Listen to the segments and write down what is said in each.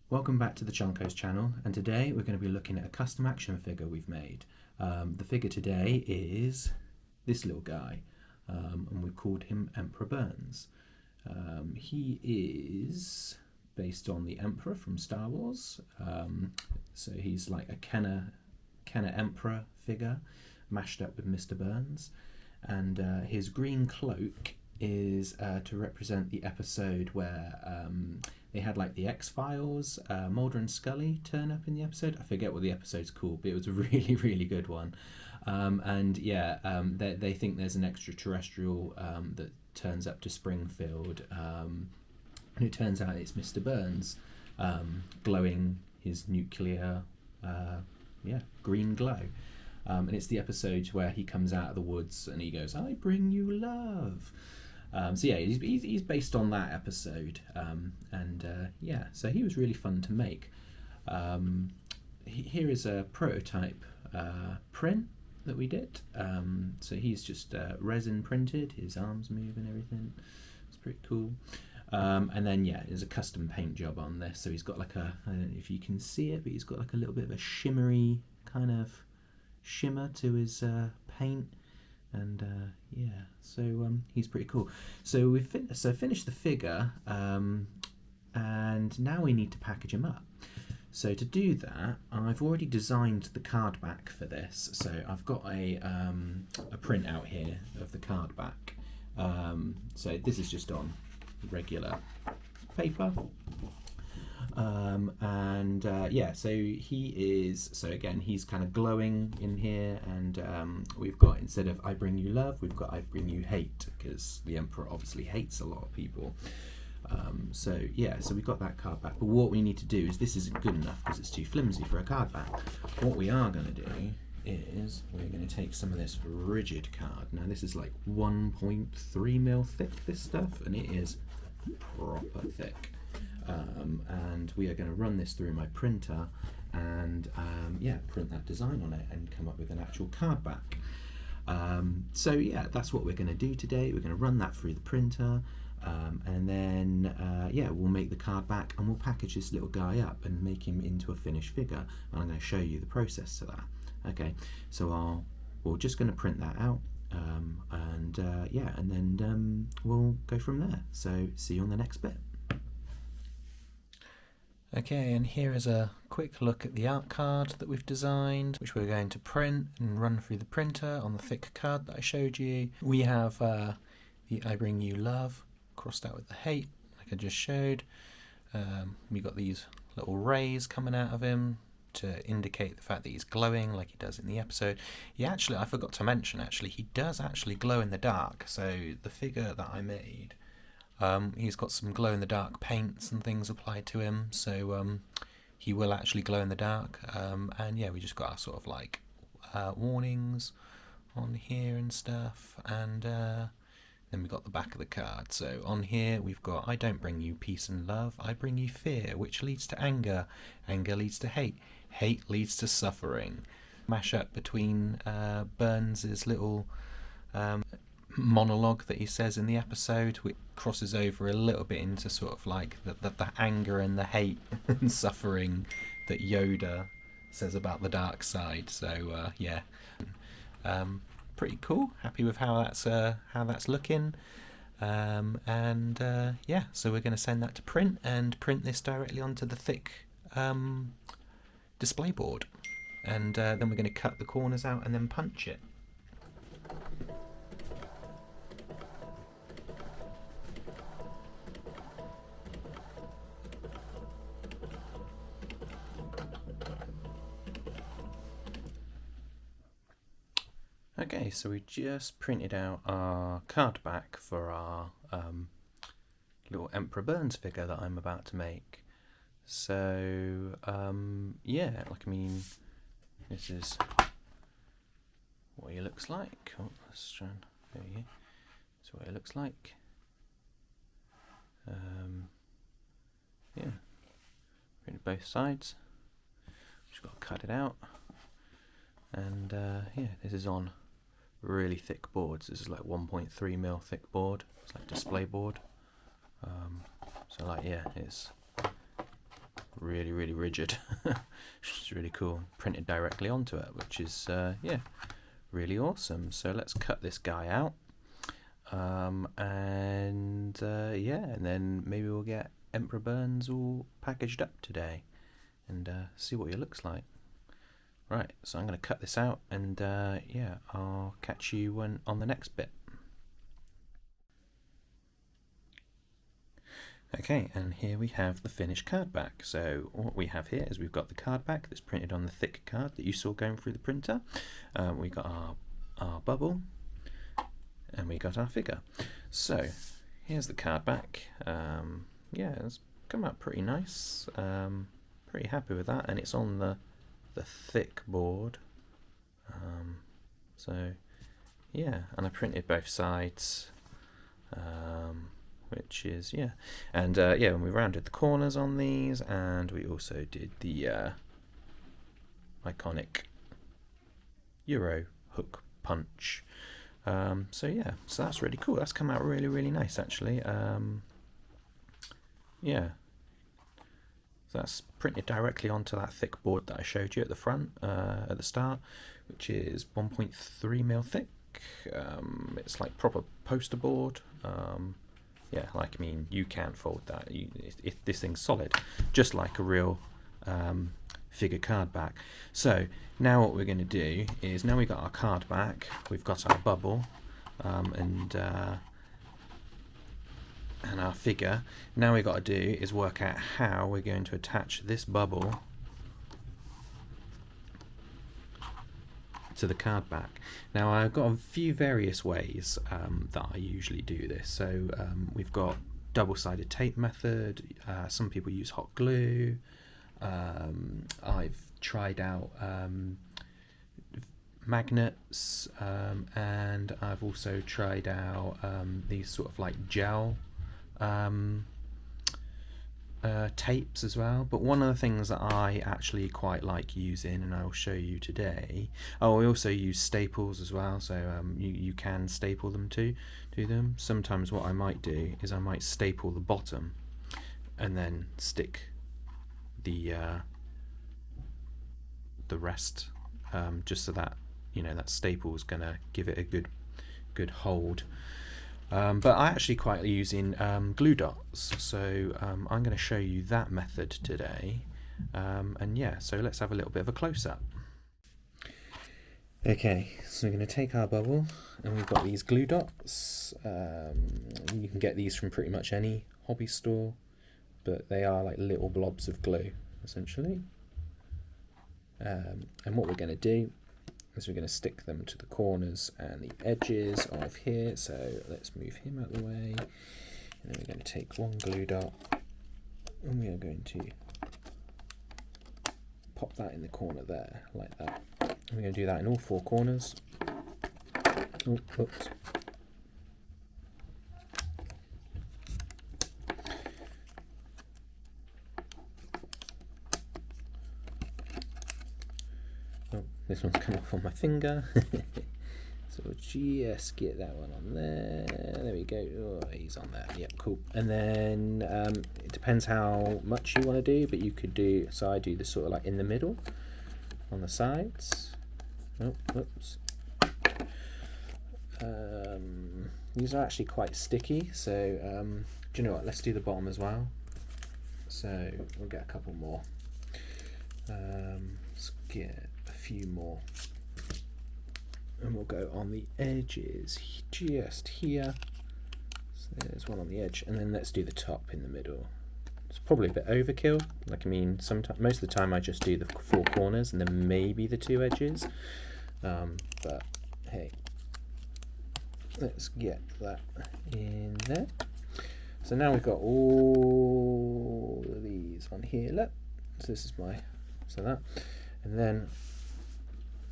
Welcome back to the Chunkos channel, and today we're going to be looking at a custom action figure we've made. The figure today is this little guy, and we've called him Emperor Burns. He is based on the Emperor from Star Wars, so he's like a Kenner Emperor figure mashed up with Mr. Burns, and his green cloak is to represent the episode where they had like the X-Files, Mulder and Scully turn up in the episode. I forget what the episode's called, but it was a really, really good one. They think there's an extraterrestrial that turns up to Springfield, and it turns out it's Mr. Burns glowing his nuclear green glow. And it's the episode where he comes out of the woods and he goes, "I bring you love." He's based on that episode, so he was really fun to make. Here is a prototype print that we did. So he's just resin printed, his arms move and everything. It's pretty cool. There's a custom paint job on this. So he's got like I don't know if you can see it, but he's got like a little bit of a shimmery kind of shimmer to his paint. And he's pretty cool. So we've finished the figure, and now we need to package him up. So to do that, I've already designed the card back for this. So I've got a print out here of the card back. So this is just on regular paper. He's kind of glowing in here, and we've got, instead of "I bring you love," we've got "I bring you hate," because the Emperor obviously hates a lot of people. So we've got that card back, but what we need to do is, this isn't good enough because it's too flimsy for a card back. What we are going to do is we're going to take some of this rigid card. Now this is like 1.3mm thick, this stuff, and it is proper thick. And we are going to run this through my printer and print that design on it and come up with an actual card back. That's what we're going to do today. We're going to run that through the printer, we'll make the card back, and we'll package this little guy up and make him into a finished figure, and I'm going to show you the process to that. Okay, so we're just going to print that out, we'll go from there. So see you on the next bit. Okay, and here is a quick look at the art card that we've designed, which we're going to print and run through the printer on the thick card that I showed you. We have the "I bring you love" crossed out with the "hate," like I just showed. We got these little rays coming out of him to indicate the fact that he's glowing like he does in the episode. I forgot to mention, he does actually glow in the dark. So the figure that I made, he's got some glow-in-the-dark paints and things applied to him, so he will actually glow in the dark. We just got our sort of like warnings on here and stuff, and then we got the back of the card. So on here we've got "I don't bring you peace and love, I bring you fear, which leads to anger, anger leads to hate, hate leads to suffering." Mashup between Burns's little monologue that he says in the episode, which crosses over a little bit into sort of like the anger and the hate and suffering that Yoda says about the dark side. So pretty cool. Happy with how that's looking. So we're going to send that to print and print this directly onto the thick display board, and then we're going to cut the corners out and then punch it. Okay, so we just printed out our card back for our little Emperor Burns figure that I'm about to make. So, this is what he looks like. Oh, let's try and, there we go. That's what it looks like. Printed both sides. Just got to cut it out. And this is on really thick boards. This is like 1.3mm thick board. It's like display board. It's really rigid. Which is really cool. Printed directly onto it, which is yeah, really awesome. So let's cut this guy out, and yeah, and then maybe we'll get Emperor Burns all packaged up today and see what he looks like. Right, so I'm going to cut this out, and yeah, I'll catch you on the next bit. Okay, and here we have the finished card back. So what we have here is we've got the card back that's printed on the thick card that you saw going through the printer. We got our bubble, and we got our figure. So here's the card back. Yeah, it's come out pretty nice. Pretty happy with that, and it's on the thick board. So yeah, and I printed both sides. Which is, yeah, and yeah, and we rounded the corners on these, and we also did the iconic Euro hook punch. So yeah, so that's really cool. That's come out really nice, actually. Yeah, so that's printed directly onto that thick board that I showed you at the front, at the start, which is 1.3mm thick. It's like proper poster board. Yeah, like, I mean, you can't fold that. This thing's solid, just like a real figure card back. So now what we're going to do is, now we've got our card back, we've got our bubble, and our figure. Now we've got to do is work out how we're going to attach this bubble to the card back. Now I've got a few various ways that I usually do this. So we've got double-sided tape method. Some people use hot glue. I've tried out magnets, and I've also tried out these sort of like gel tapes as well. But one of the things that I actually quite like using, and I'll show you today, oh, I also use staples as well, so you can staple them to them. Sometimes what I might do is I might staple the bottom and then stick the rest, just so that, you know, that staple is gonna give it a good hold. But I actually quite like using glue dots, so I'm going to show you that method today. And yeah, so let's have a little bit of a close-up. Okay, so we're going to take our bubble, and we've got these glue dots. You can get these from pretty much any hobby store, but they are like little blobs of glue, essentially. And what we're going to do is we're going to stick them to the corners and the edges of here. So let's move him out of the way, and then we're going to take one glue dot, and we are going to pop that in the corner there, like that. And we're going to do that in all four corners. Oh, oops. This one's come off on my finger. So we'll just get that one on there. There we go. Oh, he's on there. Yep, cool. And then it depends how much you want to do, but you could do, so I do this sort of like in the middle on the sides. Oh, whoops. These are actually quite sticky, so do you know what? Let's do the bottom as well. So we'll get a couple more. Let's get a few more, and we'll go on the edges just here. So there's one on the edge, and then let's do the top in the middle. It's probably a bit overkill. Like, I mean, sometimes, most of the time I just do the four corners and then maybe the two edges. But hey, let's get that in there. So now we've got all of these on here. Look, so this is my, so that, and then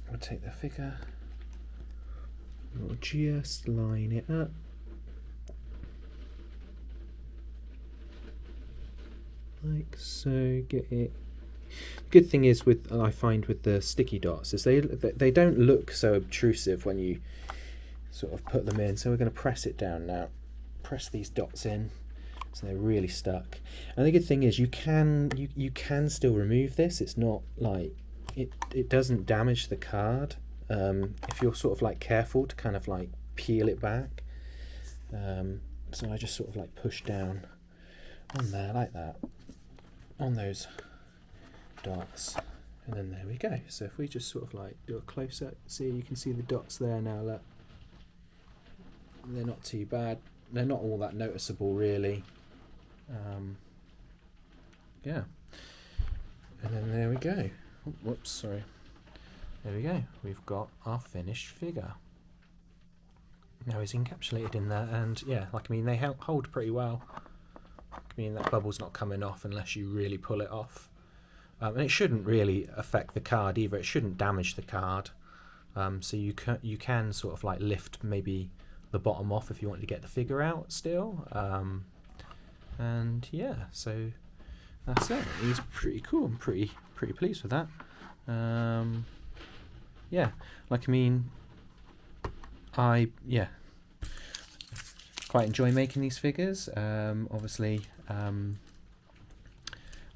we'll take the figure, we'll just line it up. Like so, get it. The good thing is with, I find with the sticky dots, is they don't look so obtrusive when you sort of put them in. So we're going to press it down now. Press these dots in, so they're really stuck. And the good thing is you can still remove this. It's not like it doesn't damage the card if you're sort of like careful to kind of like peel it back. So I just sort of like push down on there like that on those dots, and then there we go. So if we just sort of like do a close-up, see, you can see the dots there now. Look, they're not too bad. They're not all that noticeable really. Yeah, and then there we go. Oh, whoops, sorry. There we go. We've got our finished figure. Now he's encapsulated in there, and yeah, like, I mean, they hold pretty well. I mean, that bubble's not coming off unless you really pull it off. And it shouldn't really affect the card either. It shouldn't damage the card. So you can sort of like lift maybe the bottom off if you want to get the figure out still. And yeah, so that's it. He's pretty cool. I'm pretty pleased with that. Yeah, like, I mean, I quite enjoy making these figures. Obviously,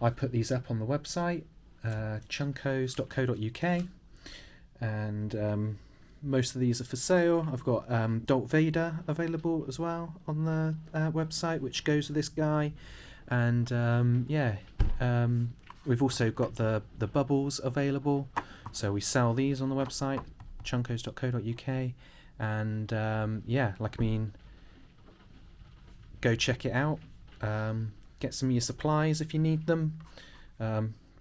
I put these up on the website, chunkos.co.uk, and most of these are for sale. I've got Darth Vader available as well on the website, which goes with this guy, and we've also got the bubbles available. So we sell these on the website, chunkos.co.uk, and like, I mean, go check it out. Get some of your supplies if you need them.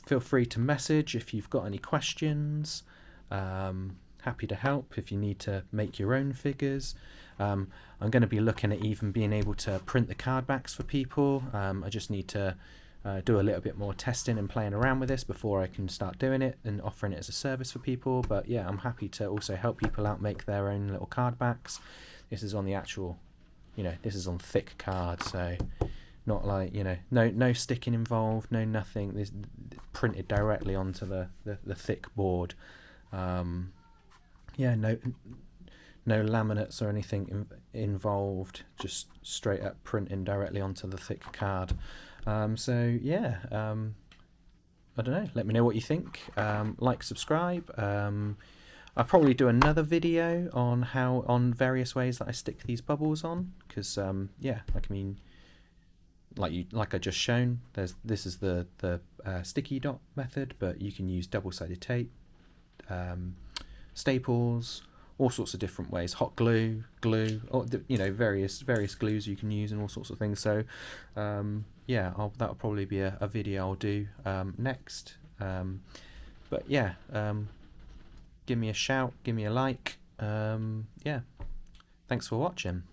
Feel free to message if you've got any questions. Happy to help if you need to make your own figures. I'm going to be looking at even being able to print the card backs for people. I just need to do a little bit more testing and playing around with this before I can start doing it and offering it as a service for people. But yeah, I'm happy to also help people out make their own little card backs. This is on the actual, this is on thick card, so not like, no sticking involved, no nothing. This printed directly onto the thick board. No laminates or anything involved, just straight up printing directly onto the thick card. I don't know, let me know what you think. Like, subscribe. I'll probably do another video on various ways that I stick these bubbles on, because like, I mean, like I just shown, this is the sticky dot method, but you can use double-sided tape, staples, all sorts of different ways, hot glue, or various glues you can use and all sorts of things. So that'll probably be a video I'll do next. But yeah, give me a shout, give me a like. Thanks for watching.